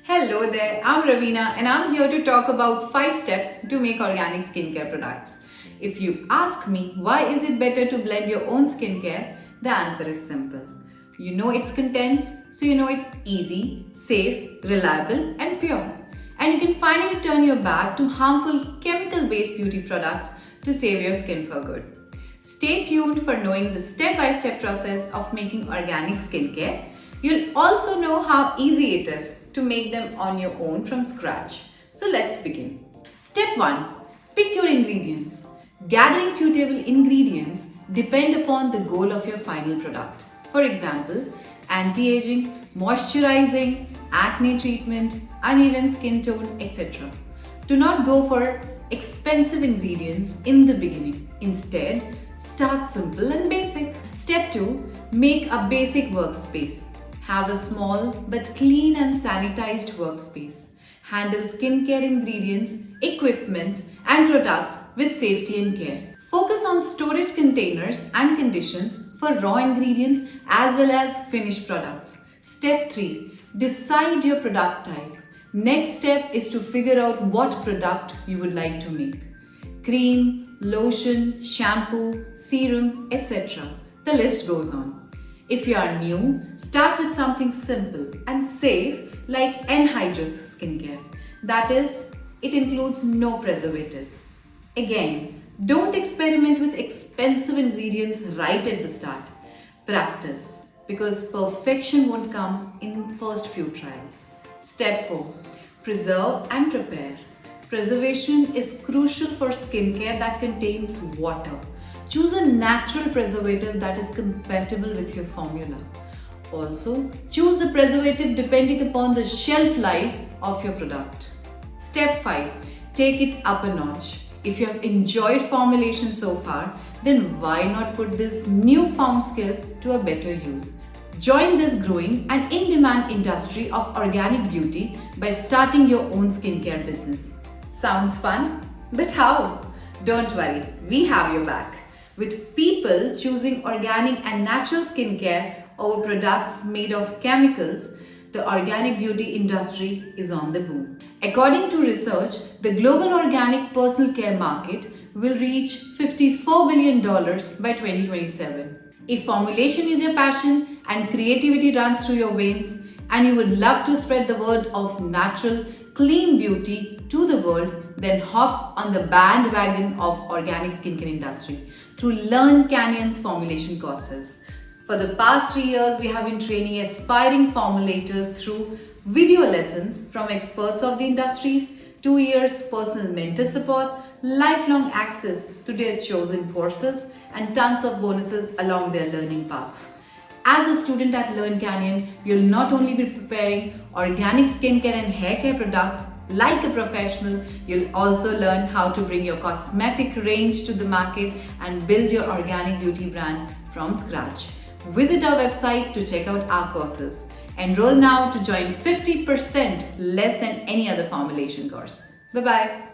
Hello there, I'm Ravina and I'm here to talk about 5 steps to make organic skincare products. If you ask me why is it better to blend your own skincare, the answer is simple. You know its contents, so you know it's easy, safe, reliable and pure. And you can finally turn your back to harmful chemical-based beauty products to save your skin for good. Stay tuned for knowing the step-by-step process of making organic skincare. You'll also know how easy it is to make them on your own from scratch. So let's begin. Step 1. Pick your ingredients. Gathering suitable ingredients depend upon the goal of your final product. For example, anti-aging, moisturizing, acne treatment, uneven skin tone, etc. Do not go for expensive ingredients in the beginning. Instead, start simple and basic. Step 2. Make a basic workspace. Have a small but clean and sanitized workspace. Handle skincare ingredients, equipment, and products with safety and care. Focus on storage containers and conditions for raw ingredients as well as finished products. Step 3. Decide your product type. Next step is to figure out what product you would like to make. Cream, lotion, shampoo, serum, etc. The list goes on. If you are new, start with something simple and safe like anhydrous skincare. That is, it includes no preservatives. Again, don't experiment with expensive ingredients right at the start. Practice, because perfection won't come in first few trials. Step 4. Preserve and prepare. Preservation is crucial for skincare that contains water. Choose a natural preservative that is compatible with your formula. Also, choose the preservative depending upon the shelf life of your product. Step 5. Take it up a notch. If you have enjoyed formulation so far, then why not put this newfound skill to a better use? Join this growing and in-demand industry of organic beauty by starting your own skincare business. Sounds fun? But how? Don't worry, we have your back. With people choosing organic and natural skincare over products made of chemicals, the organic beauty industry is on the boom. According to research, the global organic personal care market will reach $54 billion by 2027. If formulation is your passion and creativity runs through your veins, and you would love to spread the word of natural, clean beauty to the world, then hop on the bandwagon of organic skincare industry through Learn Canyon's formulation courses. For the past 3 years, we have been training aspiring formulators through video lessons from experts of the industries, 2 years personal mentor support, lifelong access to their chosen courses, and tons of bonuses along their learning path. As a student at Learn Canyon, you'll not only be preparing organic skincare and hair care products like a professional, you'll also learn how to bring your cosmetic range to the market and build your organic beauty brand from scratch. Visit our website to check out our courses. Enroll now to join 50% less than any other formulation course. Bye-bye.